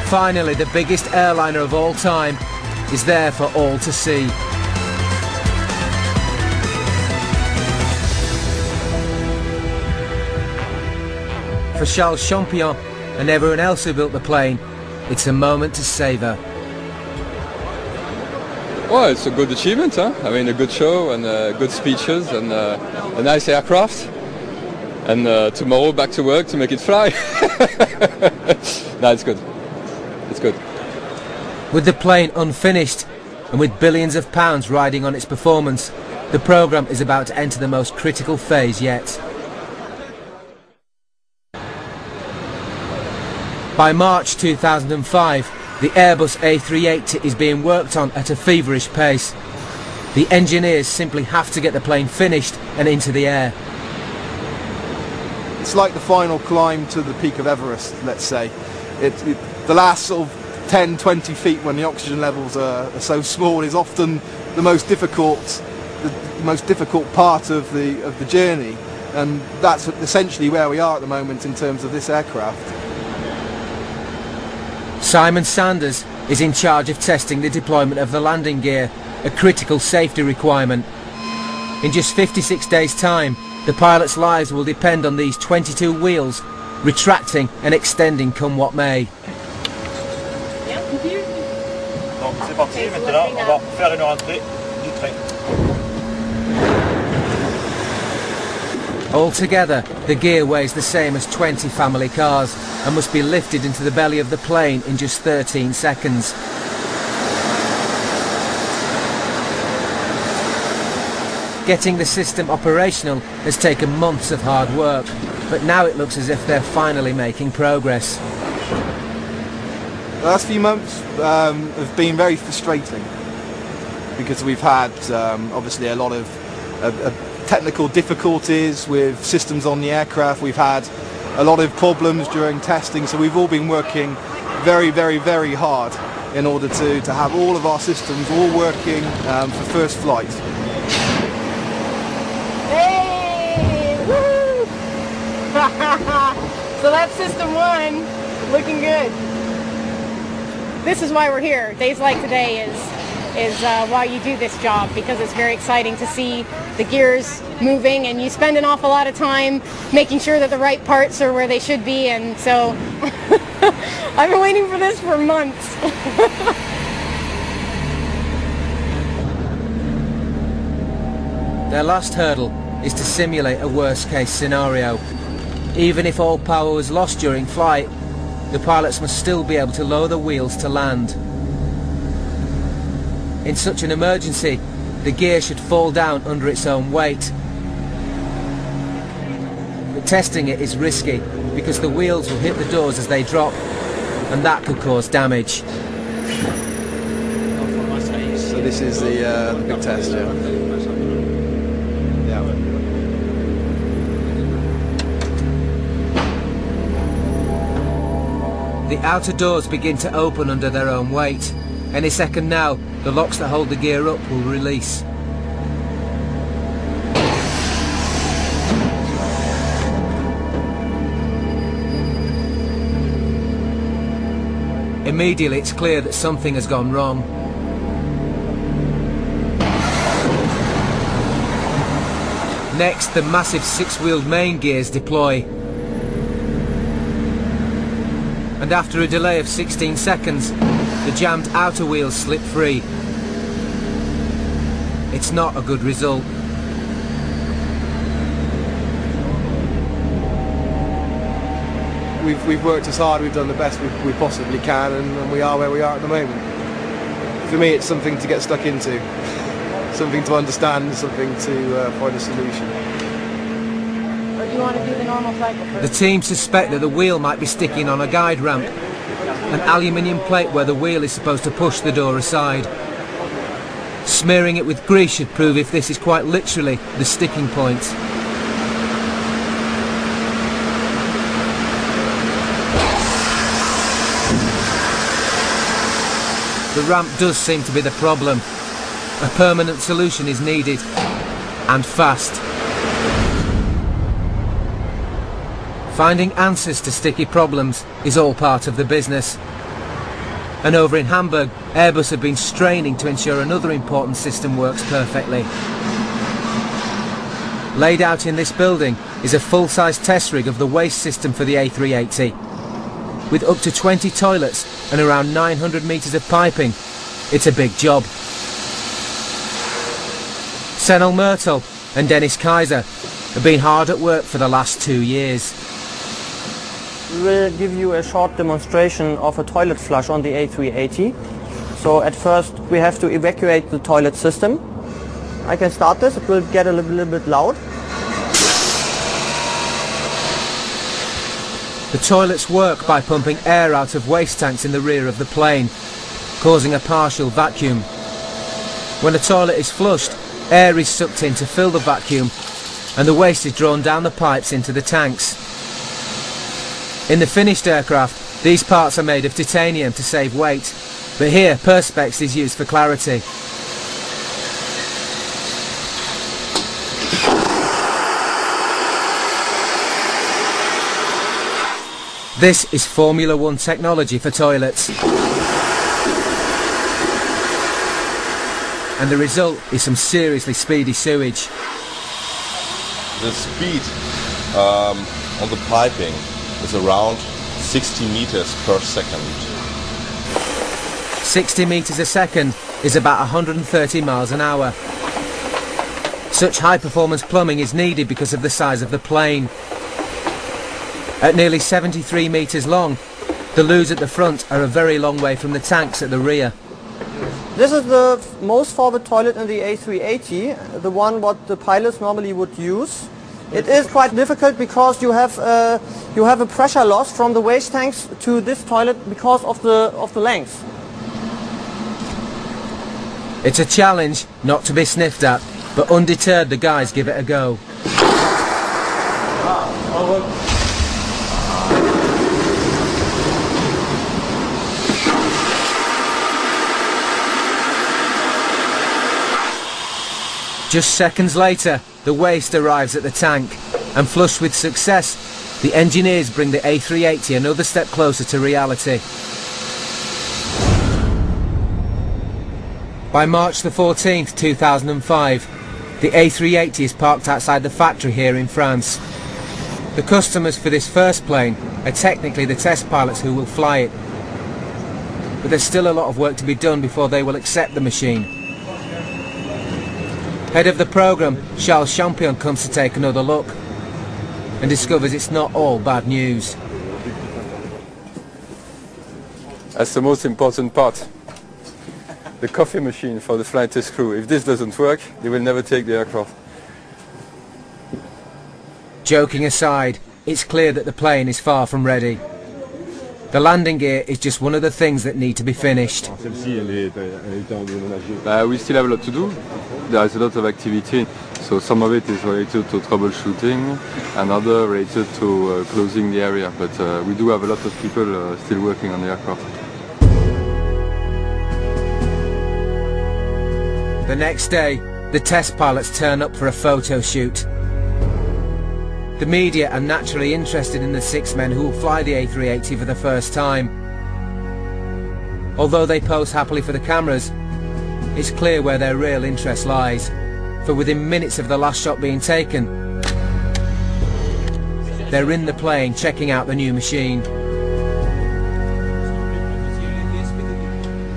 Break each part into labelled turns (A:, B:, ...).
A: Finally, the biggest airliner of all time is there for all to see. For Charles Champion and everyone else who built the plane, it's a moment to savour.
B: Well, it's a good achievement, huh? I mean, a good show and good speeches and a nice aircraft. And tomorrow back to work to make it fly. No, it's good. It's good.
A: With the plane unfinished and with billions of pounds riding on its performance, the programme is about to enter the most critical phase yet. By March 2005, the Airbus A380 is being worked on at a feverish pace. The engineers simply have to get the plane finished and into the air.
C: It's like the final climb to the peak of Everest, let's say. The last sort of 10-20 feet when the oxygen levels are so small is often the most difficult part of the journey, and that's essentially where we are at the moment in terms of this aircraft.
A: Simon Sanders is in charge of testing the deployment of the landing gear, a critical safety requirement. In just 56 days' time, the pilots' lives will depend on these 22 wheels, retracting and extending come what may.
D: Donc c'est parti, maintenant on va faire une rentrée du train.
A: Altogether, the gear weighs the same as 20 family cars and must be lifted into the belly of the plane in just 13 seconds. Getting the system operational has taken months of hard work, but now it looks as if they're finally making progress.
C: The last few months have been very frustrating because we've had obviously a lot of technical difficulties with systems on the aircraft. We've had a lot of problems during testing, so we've all been working very, very, very hard in order to have all of our systems all working for first flight.
E: Hey! Woo! So that's system one, looking good. This is why we're here. Days like today is why you do this job, because it's very exciting to see the gears moving, and you spend an awful lot of time making sure that the right parts are where they should be, and so I've been waiting for this for months.
A: Their last hurdle is to simulate a worst-case scenario. Even if all power was lost during flight, the pilots must still be able to lower the wheels to land. In such an emergency, the gear should fall down under its own weight. But testing it is risky because the wheels will hit the doors as they drop, and that could cause damage.
C: So this is the big test, yeah.
A: The outer doors begin to open under their own weight. Any second now, the locks that hold the gear up will release. Immediately it's clear that something has gone wrong. Next, the massive six-wheeled main gears deploy. And after a delay of 16 seconds, the jammed outer wheels slip free. It's not a good result.
C: We've worked as hard, we've done the best we possibly can, and we are where we are at the moment. For me, it's something to get stuck into, something to understand, something to find a solution.
E: Or do you want to do the normal cycle first?
A: The team suspect that the wheel might be sticking on a guide ramp, an aluminium plate where the wheel is supposed to push the door aside. Smearing it with grease should prove if this is quite literally the sticking point. The ramp does seem to be the problem. A permanent solution is needed, and fast. Finding answers to sticky problems is all part of the business. And over in Hamburg, Airbus have been straining to ensure another important system works perfectly. Laid out in this building is a full-size test rig of the waste system for the A380. With up to 20 toilets and around 900 metres of piping, it's a big job. Senel Myrtle and Dennis Kaiser have been hard at work for the last 2 years.
F: We will give you a short demonstration of a toilet flush on the A380. So at first we have to evacuate the toilet system. I can start this, it will get a little bit loud.
A: The toilets work by pumping air out of waste tanks in the rear of the plane, causing a partial vacuum. When a toilet is flushed, air is sucked in to fill the vacuum and the waste is drawn down the pipes into the tanks. In the finished aircraft, these parts are made of titanium to save weight, but here Perspex is used for clarity. This is Formula One technology for toilets. And the result is some seriously speedy sewage.
G: The speed on the piping is around 60 meters per second.
A: 60 meters a second is about 130 miles an hour. Such high-performance plumbing is needed because of the size of the plane. At nearly 73 meters long, the loos at the front are a very long way from the tanks at the rear.
F: This is the most forward toilet in the A380, the one what the pilots normally would use. It is quite difficult because you have a pressure loss from the waste tanks to this toilet because of the length.
A: It's a challenge not to be sniffed at, but undeterred the guys give it a go. Just seconds later, the waste arrives at the tank, and flushed with success, the engineers bring the A380 another step closer to reality. By March the 14th, 2005, the A380 is parked outside the factory here in France. The customers for this first plane are technically the test pilots who will fly it, but there's still a lot of work to be done before they will accept the machine. Head of the programme, Charles Champion, comes to take another look and discovers it's not all bad news.
B: That's the most important part. The coffee machine for the flight test crew. If this doesn't work, they will never take the aircraft.
A: Joking aside, it's clear that the plane is far from ready. The landing gear is just one of the things that need to be finished.
B: We still have a lot to do. There is a lot of activity, so some of it is related to troubleshooting and other related to closing the area, but we do have a lot of people still working on the aircraft.
A: The next day, the test pilots turn up for a photo shoot. The media are naturally interested in the 6 men who will fly the A380 for the first time. Although they pose happily for the cameras, it's clear where their real interest lies, for within minutes of the last shot being taken, they're in the plane checking out the new machine.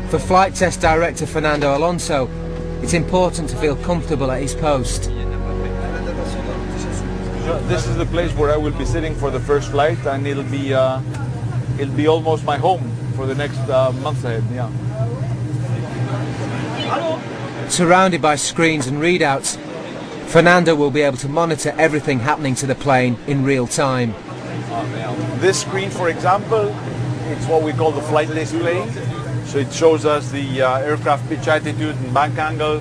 A: For flight test director Fernando Alonso, it's important to feel comfortable at his post.
H: This is the place where I will be sitting for the first flight, and it'll be almost my home for the next months ahead. Yeah.
A: Surrounded by screens and readouts, Fernando will be able to monitor everything happening to the plane in real time.
H: This screen, for example, it's what we call the flight display. So it shows us the aircraft pitch attitude and bank angle.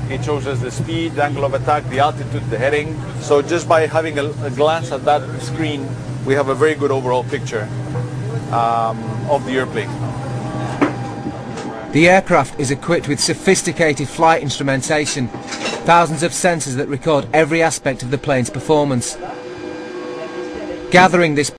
H: It shows us the speed, the angle of attack, the altitude, the heading. So just by having a glance at that screen, we have a very good overall picture of the airplane.
A: The aircraft is equipped with sophisticated flight instrumentation, thousands of sensors that record every aspect of the plane's performance. Gathering this